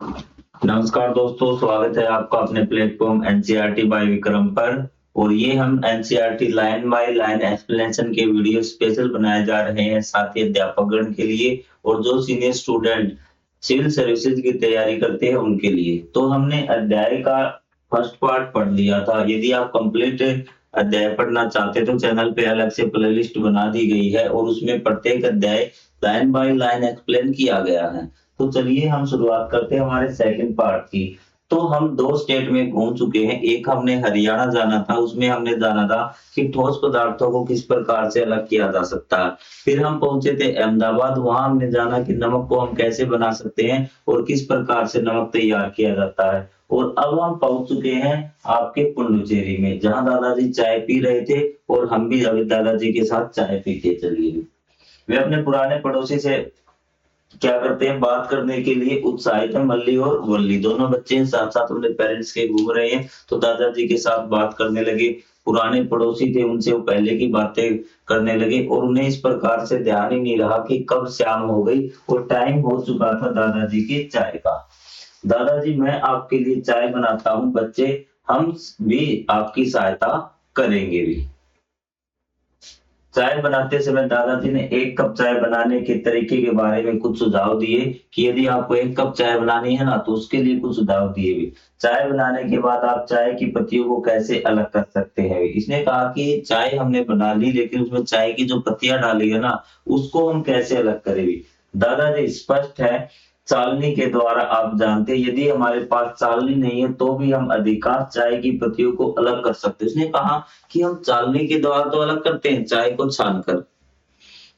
नमस्कार दोस्तों, स्वागत है आपका अपने प्लेटफॉर्म एनसीईआरटी बाय विक्रम पर। और ये हम NCERT line by line explanation के वीडियो स्पेशल बनाए जा रहे हैं साथी अध्यापकगण के लिए और जो सीनियर स्टूडेंट सिविल सर्विसेज की तैयारी करते हैं उनके लिए। तो हमने अध्याय का फर्स्ट पार्ट पढ़ लिया था। यदि आप कंप्लीट अध्याय पढ़ना चाहते हैं तो चैनल पे अलग से प्लेलिस्ट बना दी गई है और उसमें प्रत्येक अध्याय लाइन बाय लाइन एक्सप्लेन किया गया है। तो चलिए हम शुरुआत करते हैं हमारे सेकंड पार्ट की। तो हम दो स्टेट में घूम चुके हैं। एक हमने हरियाणा जाना था, उसमें हमने जाना था कि ठोस पदार्थों को किस प्रकार से अलग किया जा सकता है। फिर हम पहुंचे थे अहमदाबाद, वहां हमने जाना कि नमक को हम कैसे बना सकते हैं और किस प्रकार से नमक तैयार किया जाता है। और अब हम पहुंच चुके हैं आपके पुडुचेरी में, जहां दादाजी चाय पी रहे थे और हम भी अभी दादाजी के साथ चाय पीते चलिए। वे अपने पुराने पड़ोसी से क्या करते हैं, बात करने के लिए उत्साहित है। मल्ली और वल्ली दोनों बच्चे साथ साथ अपने पेरेंट्स के घूम रहे हैं, तो दादाजी के साथ बात करने लगे। पुराने पड़ोसी थे, उनसे वो पहले की बातें करने लगे और उन्हें इस प्रकार से ध्यान ही नहीं रहा कि कब शाम हो गई और टाइम हो चुका था दादाजी की चाय का। दादाजी, मैं आपके लिए चाय बनाता हूँ, बच्चे हम भी आपकी सहायता करेंगे भी। चाय बनाते समय दादाजी ने एक कप चाय बनाने के तरीके के बारे में कुछ सुझाव दिए कि यदि आपको एक कप चाय बनानी है ना तो उसके लिए कुछ सुझाव दिए भी। चाय बनाने के बाद आप चाय की पत्तियों को कैसे अलग कर सकते हैं। इसने कहा कि चाय हमने बना ली लेकिन उसमें चाय की जो पत्तियां डाली है ना उसको हम कैसे अलग करें भी। दादाजी, स्पष्ट है, चालनी के द्वारा। आप जानते हैं यदि हमारे पास चालनी नहीं है तो भी हम अधिकांश चाय की पत्तियों को अलग कर सकते हैं। उसने कहा कि हम चालनी के द्वारा तो अलग करते हैं चाय को छानकर,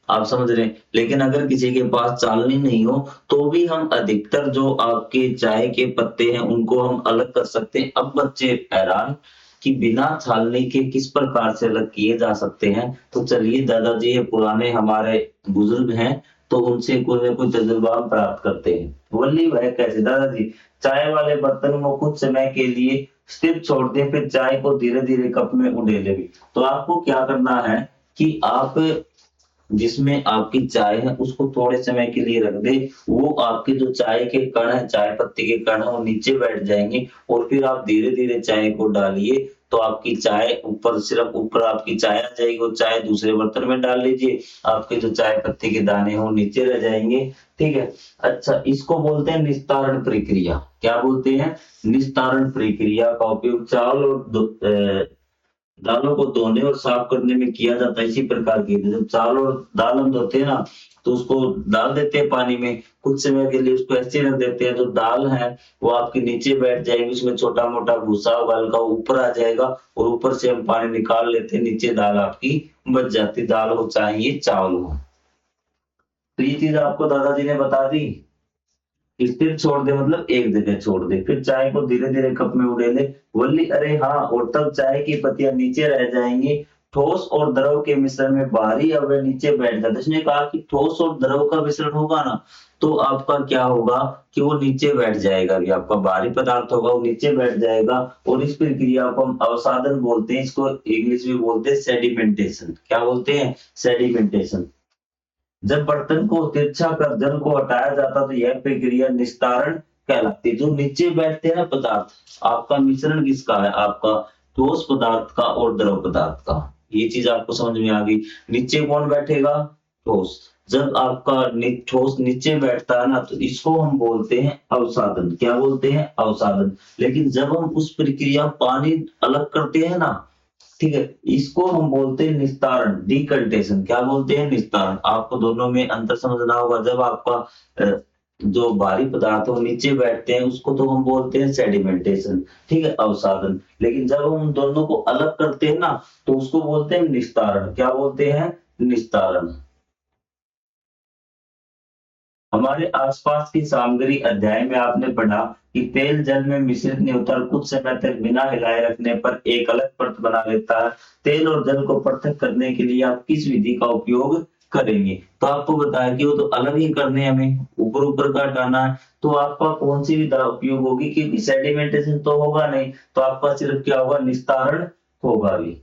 आप समझ रहे हैं, लेकिन अगर किसी के पास चालनी नहीं हो तो भी हम अधिकतर जो आपके चाय के पत्ते हैं उनको हम अलग कर सकते हैं। अब बच्चे हैरान कि बिना छालनी के किस प्रकार से अलग किए जा सकते हैं। तो चलिए, दादाजी ये पुराने हमारे बुजुर्ग हैं तो उनसे कोई ना कोई तजुर्बा हम प्राप्त करते हैं। वल्ली, वह कैसे? दादाजी, चाय वाले बर्तन को कुछ समय के लिए स्थिर छोड़ दें, फिर चाय को धीरे धीरे कप में उड़ेले भी। तो आपको क्या करना है कि आप जिसमें आपकी चाय है उसको थोड़े समय के लिए रख दे। वो आपके जो चाय के कण है, चाय पत्ती के कण है, वो नीचे बैठ जाएंगे और फिर आप धीरे धीरे चाय को डालिए तो आपकी चाय ऊपर, सिर्फ ऊपर आपकी चाय आ जाएगी। वो चाय दूसरे बर्तन में डाल लीजिए, आपके जो चाय पत्ती के दाने हैं वो नीचे रह जाएंगे। ठीक है। अच्छा, इसको बोलते हैं निस्तारण प्रक्रिया। क्या बोलते हैं? निस्तारण प्रक्रिया का उपयोग चावल और दालों को धोने और साफ करने में किया जाता है। इसी प्रकार की जब चावल और दाल हम धोते हैं ना तो उसको डाल देते हैं पानी में, कुछ समय के लिए उसको ऐसे रख देते हैं। जो दाल है वो आपके नीचे बैठ जाएगी, उसमें छोटा मोटा भूसा होगा, हल्का ऊपर आ जाएगा और ऊपर से हम पानी निकाल लेते हैं, नीचे दाल आपकी बच जाती। दाल हो चाहे ये चावल हो। तो ये चीज आपको दादाजी ने बता दी। स्थिर छोड़ दे मतलब एक जगह छोड़ दे, फिर चाय को धीरे धीरे कप में उड़ेले। वल्ली, अरे हाँ, और तब चाय की पत्तियां नीचे रह जाएंगी। ठोस और द्रव के मिश्रण में बाहरी अवयव नीचे बैठ जाते हैं। उसने कहा कि ठोस और द्रव का मिश्रण होगा ना तो आपका क्या होगा कि वो नीचे बैठ जाएगा, कि आपका बाहरी पदार्थ होगा वो नीचे बैठ जाएगा। और इस प्रक्रिया को हम अवसादन बोलते हैं, इसको इंग्लिश में बोलते हैं सेडिमेंटेशन। क्या बोलते हैं? सेडिमेंटेशन। जब बर्तन को तिरछा कर जल को हटाया जाता तो यह प्रक्रिया निस्तारण कहलाती है। जो नीचे बैठते हैं ना पदार्थ, आपका मिश्रण किसका है? आपका ठोस पदार्थ का और द्रव पदार्थ का। ये चीज आपको समझ में आ गई। नीचे कौन बैठेगा? ठोस। जब आपका ठोस नीचे बैठता है ना तो इसको हम बोलते हैं अवसादन। क्या बोलते हैं? अवसादन। लेकिन जब हम उस प्रक्रिया पानी अलग करते हैं ना, ठीक है, इसको हम बोलते हैं निस्तारण, डिकल्टेशन। क्या बोलते हैं? निस्तारण। आपको दोनों में अंतर समझना होगा। जब आपका जो भारी पदार्थ है वो नीचे बैठते हैं उसको तो हम बोलते हैं सेडिमेंटेशन, ठीक है, अवसादन। लेकिन जब हम उन दोनों को अलग करते हैं ना तो उसको बोलते हैं निस्तारण। क्या बोलते हैं? निस्तारण। हमारे आसपास की सामग्री अध्याय में आपने पढ़ा कि तेल जल में मिश्रित नहीं होता और कुछ समय तक बिना हिलाए रखने पर एक अलग परत बना लेता है। तेल और जल को पृथक करने के लिए आप किस विधि का उपयोग करेंगे? तो आपको बताया कि वो तो अलग ही करने हैं, हमें ऊपर ऊपर का हटाना है। तो आपका कौन सी विधा उपयोग होगी? क्योंकि सेडिमेंटेशन तो होगा नहीं, तो आपका सिर्फ क्या होगा? निस्तारण होगा भी।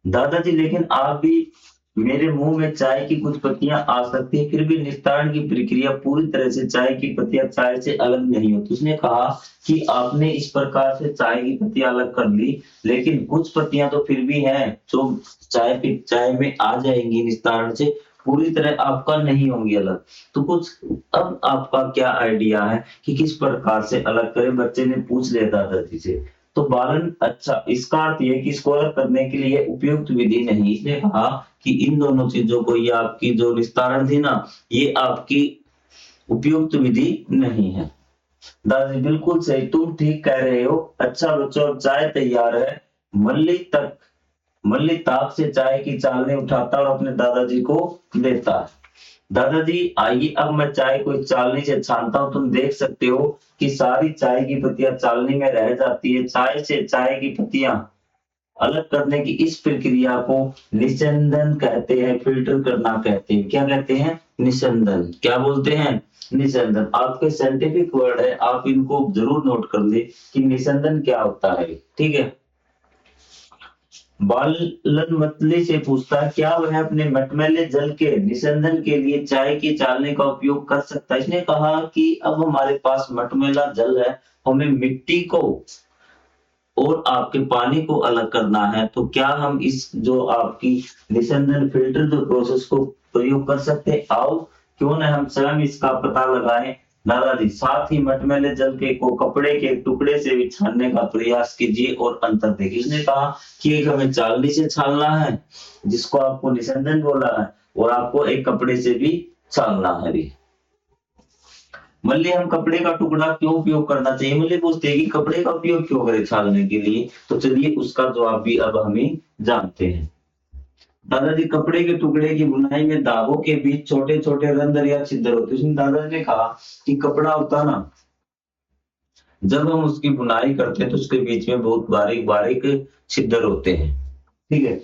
दादाजी, लेकिन आप भी मेरे मुंह में चाय की कुछ पत्तियां आ सकती है, फिर भी निस्तारण की प्रक्रिया पूरी तरह से चाय की पत्तियां चाय से अलग नहीं होती। उसने कहा कि आपने इस प्रकार से चाय की पत्तियां अलग कर ली, लेकिन कुछ पत्तियां तो फिर भी हैं जो चाय में आ जाएंगी निस्तारण से, पूरी तरह आपका नहीं होंगी अलग। तो कुछ अब आपका क्या आइडिया है कि किस प्रकार से अलग करें? बच्चे ने पूछ लिया दादाजी से। तो बालन अच्छा, इसका अर्थ ये कि इसको अलग करने के लिए उपयुक्त विधि नहीं। इसने कहा कि इन दोनों चीजों को, ये आपकी जो निस्तारण थी ना, ये आपकी उपयुक्त विधि नहीं है। दादाजी बिल्कुल सही, तुम ठीक कह रहे हो। अच्छा बच्चों, अब चाय तैयार है। मल्ली ताक से चाय की चालनी उठाता और अपने दादाजी को देता है। दादाजी आइए, अब मैं चाय को इस चालनी से छानता हूँ। तुम देख सकते हो कि सारी चाय की पत्तियां चालनी में रह जाती है। चाय से चाय की पत्तियां अलग करने की इस प्रक्रिया को निस्यंदन कहते हैं, फिल्टर करना कहते हैं। क्या कहते हैं? निस्यंदन। क्या बोलते हैं? निस्यंदन। आपके साइंटिफिक वर्ड है, आप इनको जरूर नोट कर ले कि निस्यंदन क्या होता है। ठीक है। बालन मतली से पूछता है, क्या वह अपने मटमैले जल के निस्यंदन के लिए चाय की चालनी का उपयोग कर सकता है? इसने कहा कि अब हमारे पास मटमैला जल है, हमें मिट्टी को और आपके पानी को अलग करना है, तो क्या हम इस जो आपकी निस्यंदन फिल्टर जो प्रोसेस को प्रयोग कर सकते हैं? आओ, क्यों न हम स्वयं इसका पता लगाएं। दादाजी, साथ ही मटमैले जल के को कपड़े के टुकड़े से भी छानने का प्रयास कीजिए और अंतर देखिए। इसने कहा कि एक हमें चालनी से छानना है, जिसको आपको निस्यंदन बोला है, और आपको एक कपड़े से भी छानना है भी। मल्ली, हम कपड़े का टुकड़ा क्यों उपयोग करना चाहिए? मल्ली पूछते हैं कि कपड़े का उपयोग क्यों करें छानने के लिए? तो चलिए उसका जवाब भी अब हमें जानते हैं। दादाजी, कपड़े के टुकड़े की बुनाई में दागों के बीच छोटे छोटे रंध्र या छिद्र होते हैं। उसमें दादाजी ने कहा कि कपड़ा होता ना, जब हम उसकी बुनाई करते हैं तो उसके बीच में बहुत बारीक बारीक छिद्र होते हैं। ठीक है।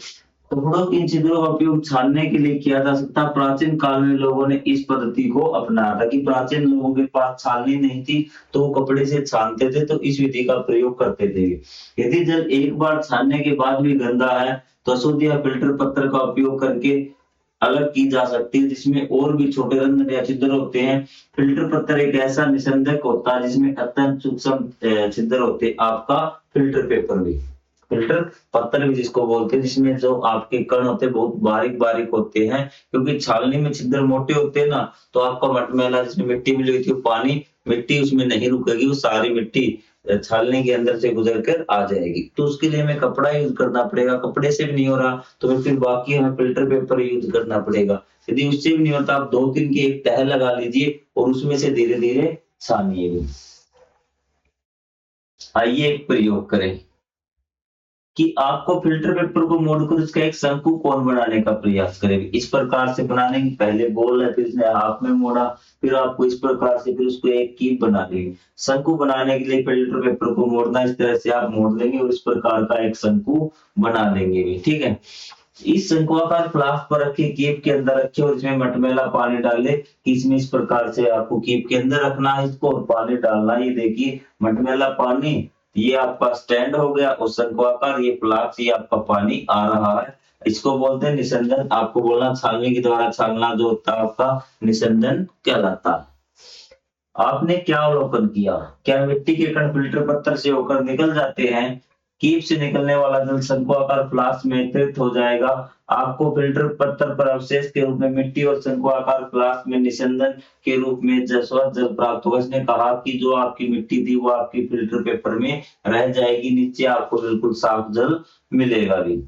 कपड़ों की इन छिद्रों का उपयोग छानने के लिए किया जा सकता है। प्राचीन काल में लोगों ने इस पद्धति को अपनाया था, कि प्राचीन लोगों के पास छाननी नहीं थी तो वो कपड़े से छानते थे, तो इस विधि का प्रयोग करते थे। यदि जल एक बार छानने के बाद भी गंदा है तो अशुद्ध या फिल्टर पत्थर का उपयोग करके अलग की जा सकती है, जिसमें और भी छोटे रंध्र या छिद्र होते हैं। फिल्टर पत्थर एक ऐसा निस्यंदक होता है जिसमें अत्यंत सूक्ष्म छिद्र होते हैं। आपका फिल्टर पेपर भी, फिल्टर पत्थर भी जिसको बोलते हैं, जिसमें जो आपके कण होते हैं बहुत बारीक बारीक होते हैं, क्योंकि छालनी में छिद्र मोटे होते हैं ना, तो आपका मटमैला जिसमें मिट्टी मिली हुई थी, पानी मिट्टी उसमें नहीं रुकेगी, वो सारी मिट्टी छालनी के अंदर से गुजर कर आ जाएगी। तो उसके लिए हमें कपड़ा यूज करना पड़ेगा। कपड़े से भी नहीं हो रहा तो फिर बाकी हमें फिल्टर पेपर यूज करना पड़ेगा। यदि उससे भी नहीं होता, आप 2-3 की एक तह लगा लीजिए और उसमें से धीरे धीरे छानिए भी। आइए एक प्रयोग करें कि आपको फिल्टर पेपर को मोड़कर उसका एक शंकु कोण बनाने का प्रयास करें। इस प्रकार से बनाने की पहले गोल है, फिर इसने हाफ में मोड़ा, फिर आपको इस प्रकार से फिर उसको एक कीप बना लेंगे। शंकु बनाने के लिए फिल्टर पेपर को मोड़ना इस तरह से आप मोड़ लेंगे और इस प्रकार का एक शंकु बना लेंगे भी। ठीक है। इस शंक्वाकार फ्लास्क पर रखे, कीप के अंदर रखे और इसमें मटमैला पानी डाले। इसमें इस प्रकार से आपको कीप के अंदर रखना है इसको और पानी डालना है। ये देखिए मटमैला पानी, ये आपका स्टैंड हो गया और शंक्वाकार ये फ्लास्क, ये आपका पानी आ रहा है। इसको बोलते हैं निस्यंदन। आपको बोलना छाननी के द्वारा छानना जो होता है आपका निस्यंदन कहलाता है। आपने क्या अवलोकन किया? क्या मिट्टी के कण फिल्टर पत्थर से होकर निकल जाते हैं? कीप से निकलने वाला जल शंक्वाकार फ्लास्क में एकत्रित हो जाएगा। आपको फिल्टर पत्थर पर अवशेष के रूप में मिट्टी और शंक्वाकार फ्लास्क में निस्यंदन के रूप में जसवंत जल प्राप्त होगा। इसने कहा कि जो आपकी मिट्टी थी वो आपकी फिल्टर पेपर में रह जाएगी, नीचे आपको बिल्कुल साफ जल मिलेगा भी।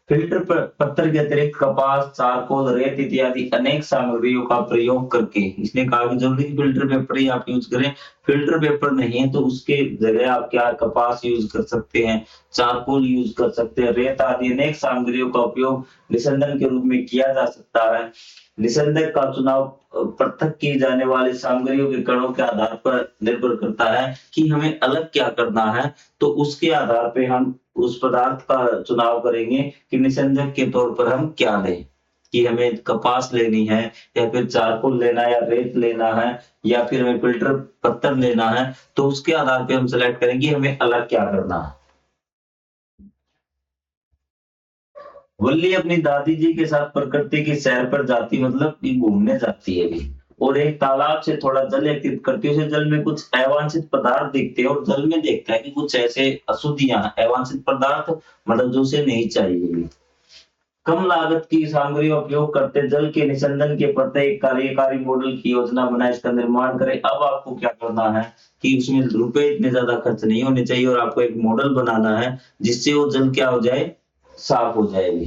फिल्टर पत्थर के अतिरिक्त कपास, चारकोल, रेत इत्यादि अनेक सामग्रियों का प्रयोग करके, इसने कहा कि जल्दी फिल्टर पेपर ही आप यूज करें। फिल्टर पेपर नहीं है तो उसके जगह आप क्या कपास यूज कर सकते हैं, चारकोल यूज कर सकते हैं, रेत आदि अनेक सामग्रियों का उपयोग निस्यंदन के रूप में किया जा सकता है। निस्यंदक का चुनाव पृथक की जाने वाली सामग्रियों के कणों के आधार पर निर्भर करता है कि हमें अलग क्या करना है। तो उसके आधार पे हम उस पदार्थ का चुनाव करेंगे कि निस्यंदक के तौर पर हम क्या लें, कि हमें कपास लेनी है या फिर चारकोल लेना है या रेत लेना है या फिर हमें फिल्टर पत्थर लेना है। तो उसके आधार पे हम सेलेक्ट करेंगे हमें अलग क्या करना है। वल्ली अपनी दादी जी के साथ प्रकृति की सैर पर जाती, मतलब कि घूमने जाती है भी, और एक तालाब से थोड़ा जल एकत्रित करती है। उसे जल में कुछ अवांछित पदार्थ दिखते हैं और जल में देखता है कि कुछ ऐसे अशुद्धियां, अवांछित पदार्थ, मतलब जो उसे नहीं चाहिए भी। कम लागत की सामग्री का उपयोग करते जल के निस्यंदन के प्रत्येक एक कार्यकारी मॉडल की योजना बनाए, इसका निर्माण करें। अब आपको क्या करना है कि उसमें रुपए इतने ज्यादा खर्च नहीं होने चाहिए और आपको एक मॉडल बनाना है जिससे वो जल क्या हो जाए, साफ हो जाएगी।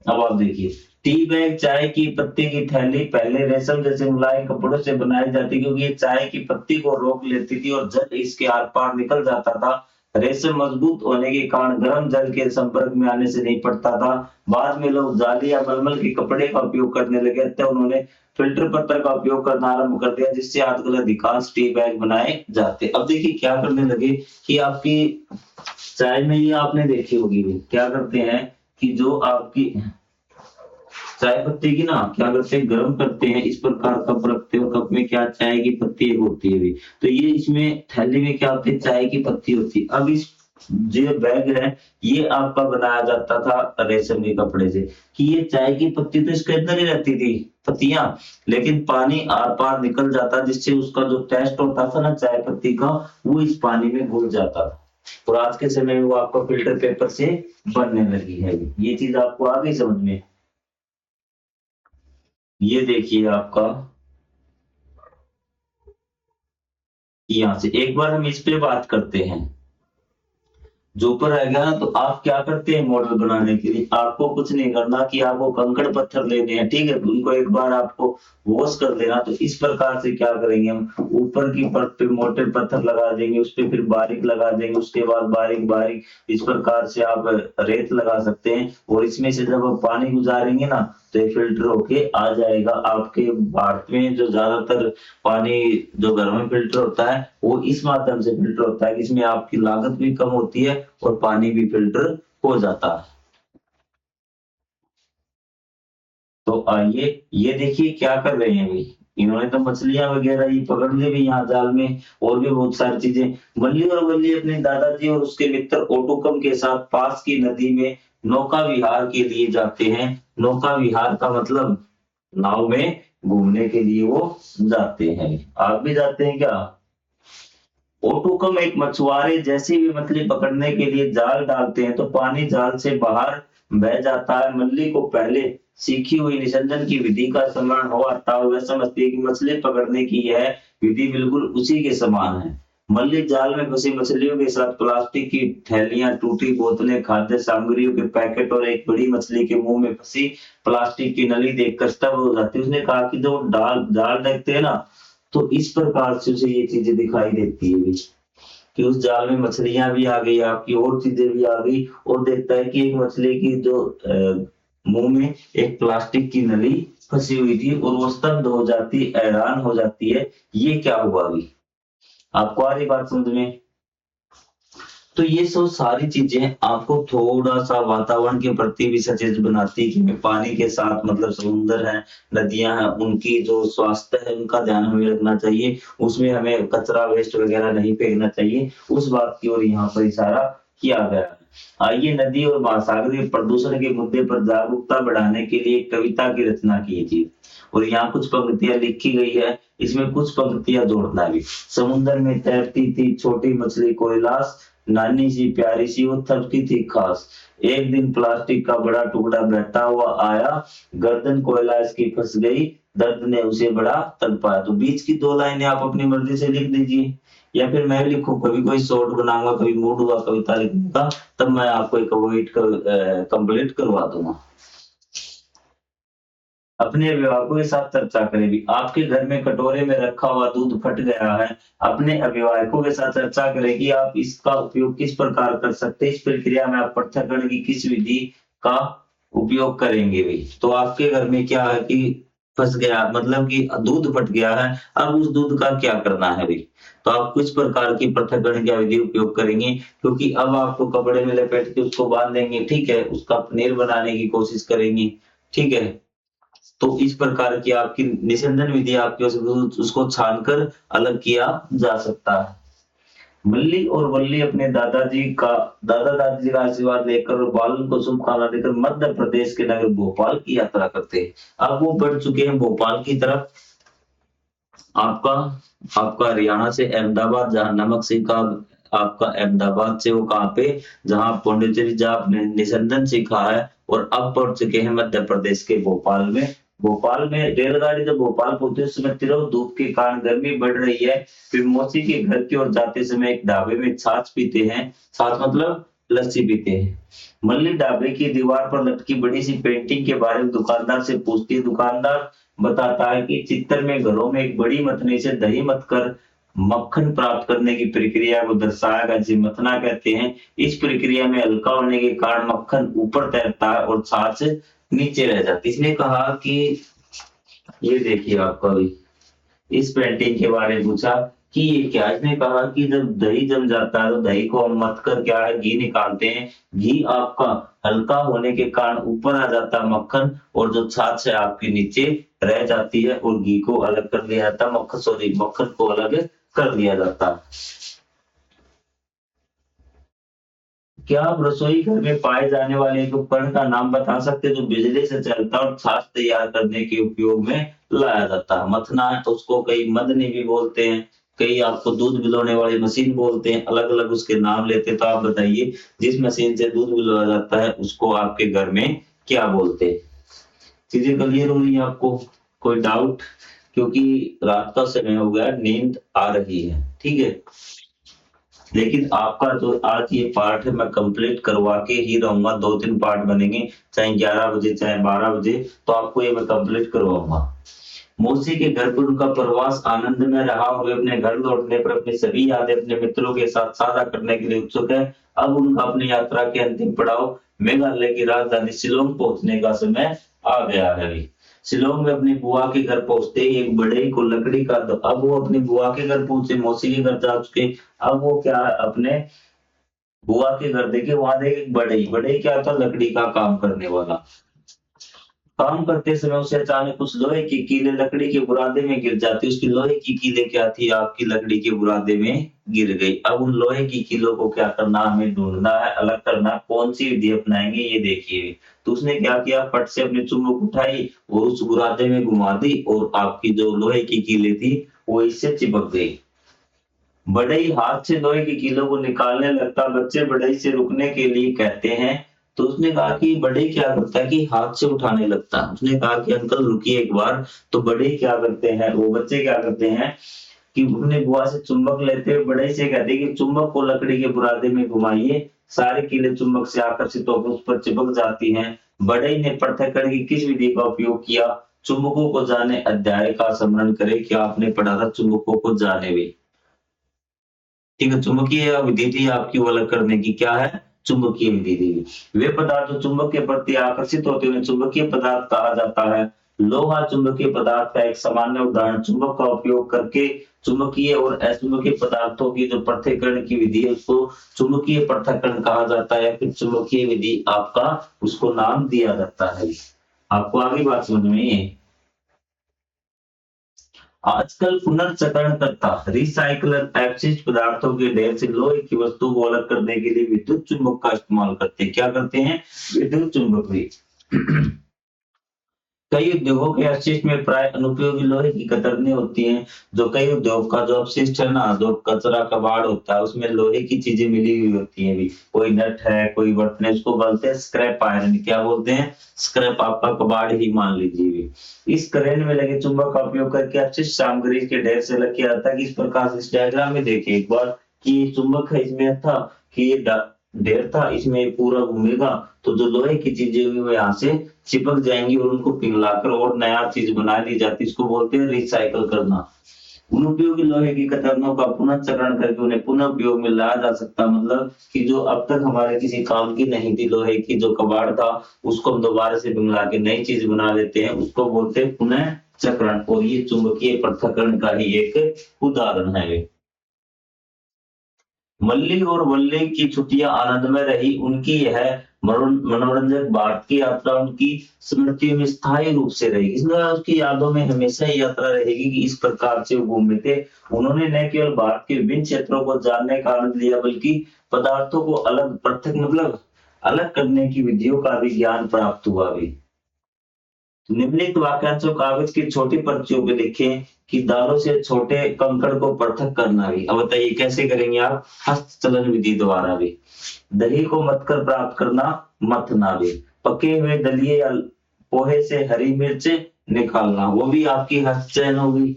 अब आप देखिए, टी बैग, चाय की पत्ती की थैली पहले रेशम जैसे मुलायम कपड़ों से बनाई जाती, क्योंकि ये चाय की पत्ती को रोक लेती थी और जल इसके आर पार निकल जाता था। रेशम मजबूत होने के कारण गर्म जल के संपर्क में आने से नहीं पड़ता था। बाद में लोग जाली या मलमल के कपड़े का उपयोग करने लगे थे, उन्होंने फिल्टर पत्थर का उपयोग करना आरंभ कर दिया, जिससे आजकल अधिकांश टी बैग बनाए जाते। अब देखिए क्या करने लगे कि आपकी चाय में ये आपने देखी होगी, क्या करते हैं कि जो आपकी चाय पत्ती की ना क्या करते हैं, गर्म करते हैं, इस प्रकार कप रखते हो, कप में क्या, चाय की पत्ती एक होती है भी, तो ये इसमें थैली में क्या होती है, चाय की पत्ती होती है। अब इस जो बैग है ये आपका बनाया जाता था रेशम के कपड़े से, कि ये चाय की पत्ती तो इसके अंदर ही रहती थी पत्तियां, लेकिन पानी आर पार निकल जाता, जिससे उसका जो टेस्ट होता था ना चाय पत्ती का, वो इस पानी में घुल जाता था। और आज के समय में वो आपको फिल्टर पेपर से बनने लगी है। ये चीज आपको आ गई समझ में? ये देखिए आपका, यहाँ से एक बार हम इस पे बात करते हैं। जो ऊपर रहेगा ना, तो आप क्या करते हैं मॉडल बनाने के लिए, आपको कुछ नहीं करना कि आपको कंकड़ पत्थर लेने हैं, ठीक है, उनको एक बार आपको वॉश कर लेना। तो इस प्रकार से क्या करेंगे, हम ऊपर की परत पे मोटे पत्थर लगा देंगे, उस पे फिर बारीक लगा देंगे, उसके बाद बारीक बारीक, इस प्रकार से आप रेत लगा सकते हैं। और इसमें से जब आप पानी गुजारेंगे ना, तो ये फिल्टर होके आ जाएगा। आपके भारत में जो ज्यादातर पानी जो घर में फिल्टर होता है वो इस माध्यम से फिल्टर होता है, इसमें आपकी लागत भी कम होती है और पानी भी फिल्टर हो जाता है। तो आइए ये देखिए क्या कर रहे हैं अभी, इन्होंने तो मछलियां वगैरह ही पकड़ ली भी यहाँ जाल में, और भी बहुत सारी चीजें। मल्ली और वल्ली अपने दादाजी और उसके मित्र ओटुकम के साथ पास की नदी में नौका विहार के लिए जाते हैं। नौका विहार का मतलब नाव में घूमने के लिए वो जाते हैं। आप भी जाते हैं क्या? ओटुकम एक मछुआरे जैसी भी मछली पकड़ने के लिए जाल डालते हैं तो पानी जाल से बाहर बह जाता है। मल्ली को पहले सीखी हुई निषंजन की विधि का स्मरण हो आता है, वह समझती है कि मछली पकड़ने की यह विधि बिल्कुल उसी के समान है। मल्ली जाल में फंसी मछलियों के साथ प्लास्टिक की थैलियां, टूटी बोतलें, खाद्य सामग्रियों के पैकेट और एक बड़ी मछली के मुंह में फंसी प्लास्टिक की नली देखकर स्तब्ध हो जाती है। उसने कहा कि जो डाल जाल देखते हैं ना, तो इस प्रकार से उसे ये चीजें दिखाई देती है कि उस जाल में मछलियां भी आ गई, आपकी और चीजें भी आ गई, और देखता है कि एक मछली की जो मुंह में एक प्लास्टिक की नली फंसी हुई थी, और वो स्तब्ध हो जाती, हैरान हो जाती है, ये क्या हुआ अभी। आपको आ रही बात समझ में? तो ये सब सारी चीजें आपको थोड़ा सा वातावरण के प्रति भी सचेत बनाती है कि पानी के साथ, मतलब समुद्र है, नदियां हैं, उनकी जो स्वास्थ्य है उनका ध्यान हमें रखना चाहिए, उसमें हमें कचरा वेस्ट वगैरह नहीं फेंकना चाहिए, उस बात की ओर यहाँ पर इशारा किया गया है। आइए नदी और महासागरीय प्रदूषण के मुद्दे पर जागरूकता बढ़ाने के लिए एक कविता की रचना कीजिए। और यहाँ कुछ पंक्तियां लिखी गई है, इसमें कुछ पंक्तियां जोड़ना भी। समुद्र में तैरती थी छोटी मछली कोयलाश, नानी सी प्यारी सी वो थपकी थी खास। एक दिन प्लास्टिक का बड़ा टुकड़ा बहता हुआ आया, गर्दन कोयला इसकी फंस गई, दर्द ने उसे बड़ा तड़पाया। तो बीच की दो लाइनें आप अपनी मर्जी से लिख दीजिए, या फिर मैं भी लिखूं, कभी कोई शॉर्ट बनाऊंगा, कभी मूड हुआ कविता लिखूंगा, तब मैं आपको एक कंप्लीट करवा दूंगा। अपने अभिभावकों के साथ चर्चा करें भी। आपके घर में कटोरे में रखा हुआ दूध फट गया है, अपने अभिभावकों के साथ चर्चा करें कि आप इसका उपयोग किस प्रकार कर सकते हैं, इस प्रक्रिया में आप पृथक्करण की किस विधि का उपयोग करेंगे भी। तो आपके घर में क्या है कि फंस गया, मतलब कि दूध फट गया है, अब उस दूध का क्या करना है भी। तो आप किस प्रकार की पृथक्करण की विधि उपयोग करेंगे, क्योंकि अब आपको कपड़े में लपेट के उसको बांध देंगे, ठीक है, उसका पनीर बनाने की कोशिश करेंगे, ठीक है। तो इस प्रकार की आपकी निस्यंदन विधि आपकी उसको छानकर अलग किया जा सकता है। मल्ली और वल्ली अपने दादा दादी का आशीर्वाद लेकर और बालन को शुभकामना देकर मध्य प्रदेश के नगर भोपाल की यात्रा करते हैं। अब वो बढ़ चुके हैं भोपाल की तरफ। आपका आपका हरियाणा से अहमदाबाद, जहाँ नमक सिंह का आपका अहमदाबाद से वो कहाँ पे, जहाँ पौंडीचेरी जहाँ आपने निसंदन सीखा है, और अब पहुंच चुके हैं मध्य प्रदेश के भोपाल में। भोपाल में रेलगाड़ी जब भोपाल पहुंची उस समय तिरहुत धूप के कारण गर्मी बढ़ रही है। फिर मौसी के घर की ओर जाते समय एक ढाबे में छाछ पीते हैं। छाछ मतलब लस्सी पीते हैं। मल्ली ढाबे की दीवार पर लटकी बड़ी सी पेंटिंग के बारे में दुकानदार से पूछती है। दुकानदार बताता है कि चित्तर में घरों में एक बड़ी मथनी से दही मथ कर मक्खन प्राप्त करने की प्रक्रिया को दर्शाया गया, जिसे मथना कहते हैं। इस प्रक्रिया में हल्का होने के कारण मक्खन ऊपर तैरता है और छाछ नीचे रह जाती है। इसने कहा कि ये देखिए आपका भी इस पेंटिंग के बारे में पूछा कि ये क्या है? इसने कहा कि जब दही जम जाता है तो दही को हम मथ कर क्या है घी निकालते हैं। घी आपका हल्का होने के कारण ऊपर आ जाता है मक्खन, और जो छाछ है आपकी नीचे रह जाती है, और घी को अलग कर दिया जाता है, मक्खन को अलग कर दिया जाता है। क्या आप रसोई घर में पाए जाने वाले एक उपकरण का नाम बता सकते हैं जो बिजली से चलता है और छाछ तैयार करने के उपयोग में लाया जाता है? मथना है तो उसको कई मदनी भी बोलते हैं, कई आपको दूध पिलाने वाली मशीन बोलते हैं, अलग अलग उसके नाम लेते हैं। तो आप बताइए जिस मशीन से दूध पिलाया जाता है उसको आपके घर में क्या बोलते हैं? चीजें क्लियर हो रही है आपको? कोई डाउट? क्योंकि रात का समय हो गया, नींद आ रही है, ठीक है। लेकिन आपका जो आज ये पार्ट है मैं कंप्लीट करवा के ही रहूंगा। 2-3 पार्ट बनेंगे, चाहे 11 बजे चाहे 12 बजे, तो आपको ये मैं कंप्लीट करवाऊंगा। मौसी के घर पर उनका प्रवास आनंद में रहा और वे अपने घर लौटने पर अपनी सभी यादें अपने मित्रों के साथ साझा करने के लिए उत्सुक है। अब उनका अपनी यात्रा के अंतिम पड़ाव मेघालय की राजधानी शिलोंग पहुंचने का समय आ गया है। शिलोंग में अपनी बुआ के घर पहुंचते ही एक बढ़ई को लकड़ी का अब वो अपनी बुआ के घर पहुंचे, मौसी के घर जा चुके। अब वो क्या है, अपने बुआ के घर देखे, वहां देखे एक बढ़ई क्या था, लकड़ी का काम करने वाला। काम करते समय उसे अचानक कुछ लोहे की कीलें लकड़ी के बुरादे में गिर जाती। उसकी लोहे की कीलें क्या थी, आपकी लकड़ी के बुरादे में गिर गई। अब उन लोहे की कीलों को क्या करना, हमें ढूंढना है, अलग करना। कौन सी विधि अपनाएंगे ये देखिए। तो उसने क्या किया, फट से अपनी चुम्बक उठाई और उस बुरादे में घुमा दी, और आपकी जो लोहे की कीलें थी वो इससे चिपक गई। बढ़ई हाथ से लोहे की कीलों को निकालने लगता। बच्चे बढ़ई से रुकने के लिए कहते हैं। तो उसने कहा कि बढ़ई क्या करता है कि हाथ से उठाने लगता है। उसने कहा कि अंकल रुकिए एक बार। तो बढ़ई क्या करते हैं, वो बच्चे क्या करते हैं कि अपने बुआ से चुंबक लेते हुए बढ़ई से कहते हैं कि चुंबक को लकड़ी के बुरादे में घुमाइए। सारे कीले चुंबक से आकर्षित होकर उस पर चिपक जाती हैं। बढ़ई ने पृथक्करण की किस विधि का उपयोग किया? चुंबकों को जाने अध्याय का स्मरण करें। क्या आपने पढ़ा था चुंबकों को जाने भी? ठीक है, चुंबकीय विधि थी आपकी वो अलग करने की, क्या है, चुंबकीय विधि थी। वे पदार्थ जो चुंबक के प्रति आकर्षित होते हैं उन्हें चुंबकीय पदार्थ कहा जाता है। लोहा चुंबकीय पदार्थ का एक सामान्य उदाहरण। चुंबक का उपयोग करके चुंबकीय और अचुंबकीय पदार्थों की जो पृथक्करण की विधि है उसको चुंबकीय पृथक्करण कहा जाता है, फिर चुंबकीय विधि आपका उसको नाम दिया जाता है। आपको आगे बात समझ में आई है? आजकल पुनर्चक्रणकर्ता रिसाइकलर अपशिष्ट पदार्थों के ढेर से लोहे की वस्तु को अलग करने के लिए विद्युत चुंबक का इस्तेमाल करते हैं। क्या करते हैं? विद्युत चुंबक भी। कई उद्योगों के अपशिष्ट में प्राय अनुपयोगी लोहे की कतरनी होती हैं। जो कई उद्योग का जो अपशिष्ट है ना, जो कचरा कबाड़ होता है उसमें लोहे की चीजें मिली हुई होती हैं भी। कोई नट है, कोई बर्तन है, उसको बोलते हैं स्क्रैप आयरन। क्या बोलते हैं? स्क्रैप, आपका कबाड़ ही मान लीजिए भी। इस क्रेन में लगे चुंबक का उपयोग करके अपशिष्ट सामग्री के ढेर से अलग किया जाता है। किस प्रकार से? इस डायग्राम में देखिए एक बार कि चुंबक है, इसमें था कि ये ढेर था, इसमें पूरा घूमेगा तो जो लोहे की चीजें हुई वो यहाँ से चिपक जाएंगी और उनको पिघलाकर और नया चीज बना ली जाती है। इसको बोलते हैं रिसाइकल करना। अनुपयोगी लोहे की कतरनों का पुनर्चक्रण करके उन्हें पुनः उपयोग में लाया जा सकता है। मतलब कि जो अब तक हमारे किसी काम की नहीं थी लोहे की जो कबाड़ था, उसको हम दोबारा से पिघला के नई चीज बना लेते हैं, उसको बोलते हैं पुनः चक्रण। और ये चुंबकीय पृथक्करण का ही एक उदाहरण है। मल्ली और वल्ली की छुट्टियां आनंद में रही। उनकी यह मनोरंजक बात की यात्रा उनकी स्मृतियों में स्थायी रूप से रहेगी, इसमें उसकी यादों में हमेशा ही यात्रा रहेगी कि इस प्रकार से वो घूमे थे। उन्होंने न केवल भारत के विभिन्न क्षेत्रों को जानने का आनंद लिया बल्कि पदार्थों को अलग पृथक मतलब अलग करने की विधियों का भी ज्ञान प्राप्त हुआ भी। निम्नलिखित वाक्यांशों कागज की छोटी पर्चियों पे लिखें कि दालों से छोटे कंकड़ को पृथक करना भी। अब बताइए कैसे करेंगे आप? हस्तचलन विधि द्वारा भी। दही को मथकर प्राप्त करना, मथना भी। पके हुए दलिये या पोहे से हरी मिर्च निकालना, वो भी आपकी हस्तचयन होगी।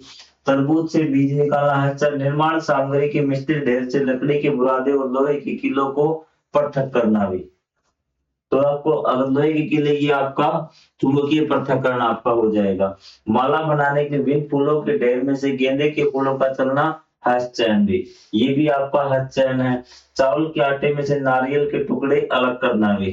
तरबूज से बीज निकालना हस्तचयन। निर्माण सामग्री के मिश्रित ढेर से लकड़ी के बुरादे और लोहे के किलो को पृथक करना भी। तो आपको अगर लोहे की किले की आपका चुंबकीय पृथक्करण आपका हो जाएगा। माला बनाने के विभिन्न फूलों के ढेर में से गेंदे के फूलों का चलना हस्तचयन भी, ये भी आपका हस्तचयन है। चावल के आटे में से नारियल के टुकड़े अलग करना भी,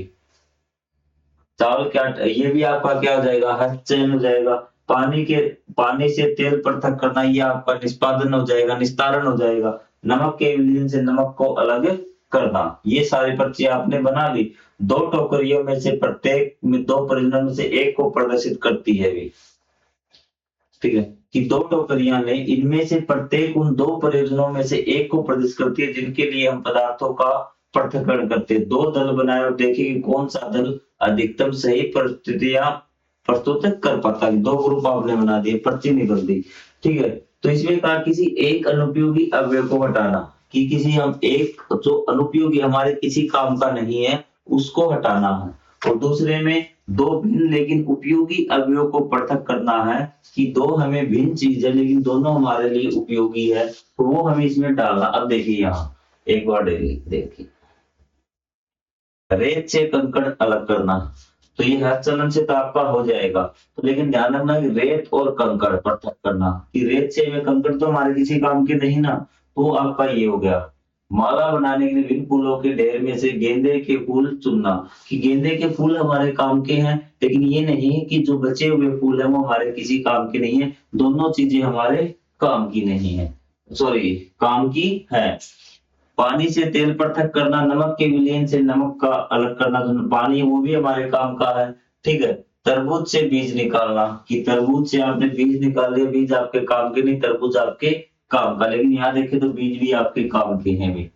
चावल के आटे, ये भी आपका क्या हो जाएगा? हस्तचयन हो जाएगा। पानी से तेल पृथक करना, ये आपका निष्पादन हो जाएगा, निस्तारण हो जाएगा। नमक के विलीन से नमक को अलग करना, ये सारी पर्ची आपने बना ली। दो टोकरियों में से प्रत्येक में दो परिजनों में से एक को प्रदर्शित करती है भी, ठीक है, कि दो टोकरियां लें, इनमें से प्रत्येक उन दो परियोजनाओं में से एक को प्रदर्शित करती है जिनके लिए हम पदार्थों का पृथक्करण करते हैं। दो दल बनाए और देखें कि कौन सा दल अधिकतम सही परिस्थितियां प्रस्तुत कर पाता है। दो ग्रुप आपने बना दिए, पर्ची निकल दी, ठीक है। तो इसमें कहा किसी एक अनुपयोगी अवयव को हटाना, कि किसी हम एक जो अनुपयोगी हमारे किसी काम का नहीं है उसको हटाना है। और दूसरे में दो भिन्न लेकिन उपयोगी अवयव को पृथक करना है, कि दो हमें भिन्न चीज है लेकिन दोनों हमारे लिए उपयोगी है, तो वो हमें इसमें डालना। अब देखिए यहाँ एक बार देखिए, रेत से कंकड़ अलग करना, तो ये हस्तचलन से तो आपका हो जाएगा। तो लेकिन ध्यान रखना कि रेत और कंकड़ पृथक करना, कि रेत से में कंकड़ तो हमारे किसी काम के नहीं ना, तो आपका ये हो गया। माला बनाने के लिए विभिन्न फूलों के ढेर में से गेंदे के फूल चुनना, कि गेंदे के फूल हमारे काम के हैं लेकिन ये नहीं कि जो बचे हुए फूल है वो हमारे किसी काम के नहीं है। दोनों चीजें हमारे काम की नहीं है, सॉरी काम की है। पानी से तेल पृथक करना, नमक के विलयन से नमक का अलग करना, तो पानी वो भी हमारे काम का है, ठीक है। तरबूज से बीज निकालना, कि तरबूज से आपने बीज निकाल लिया, बीज आपके काम के नहीं, तरबूज आपके काम का, लेकिन यहाँ देखें तो बीज भी आपके काम के हैं भी।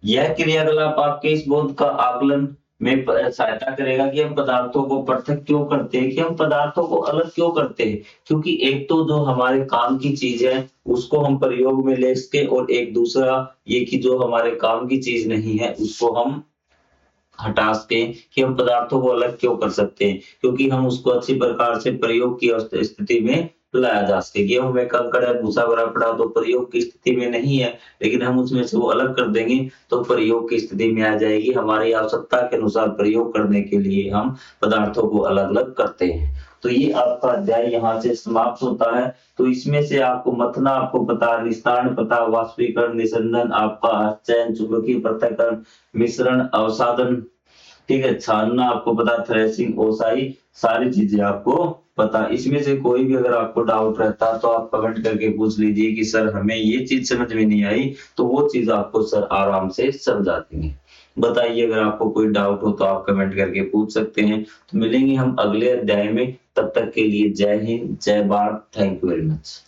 यह क्रियाकलाप आपके इस बोध का आकलन में सहायता करेगा कि हम पदार्थों को पृथक क्यों करते हैं, कि हम पदार्थों को अलग क्यों करते हैं। क्योंकि एक तो जो हमारे काम की चीज है उसको हम प्रयोग में ले सके, और एक दूसरा ये कि जो हमारे काम की चीज नहीं है उसको हम हटा सके, कि हम पदार्थों को अलग क्यों कर सकते हैं, क्योंकि हम उसको अच्छी प्रकार से प्रयोग की स्थिति में लाया जा सके। गेहूं में कंकड़ है, भूसा भरा पड़ा तो प्रयोग की स्थिति में नहीं है, लेकिन हम उसमें से वो अलग कर देंगे तो प्रयोग की स्थिति में आ जाएगी। हमारी आवश्यकता के अनुसार प्रयोग करने के लिए हम पदार्थों को अलग अलग करते हैं। तो ये आपका अध्याय यहाँ से समाप्त होता है। तो इसमें से आपको मथना आपको पता, निस्तारण पता, वाष्पीकरण, निस्संदन आपका चयन, चुंबकीय पृथक्करण, मिश्रण, अवसादन, ठीक है, छानना आपको पता, थ्रेसिंग, ओसाई, सारी चीजें आपको पता। इसमें से कोई भी अगर आपको डाउट रहता है तो आप कमेंट करके पूछ लीजिए कि सर हमें ये चीज समझ में नहीं आई, तो वो चीज आपको सर आराम से समझा देंगे। बताइए अगर आपको कोई डाउट हो तो आप कमेंट करके पूछ सकते हैं। तो मिलेंगे हम अगले अध्याय में, तब तक के लिए जय हिंद, जय Bharat, thank you very much.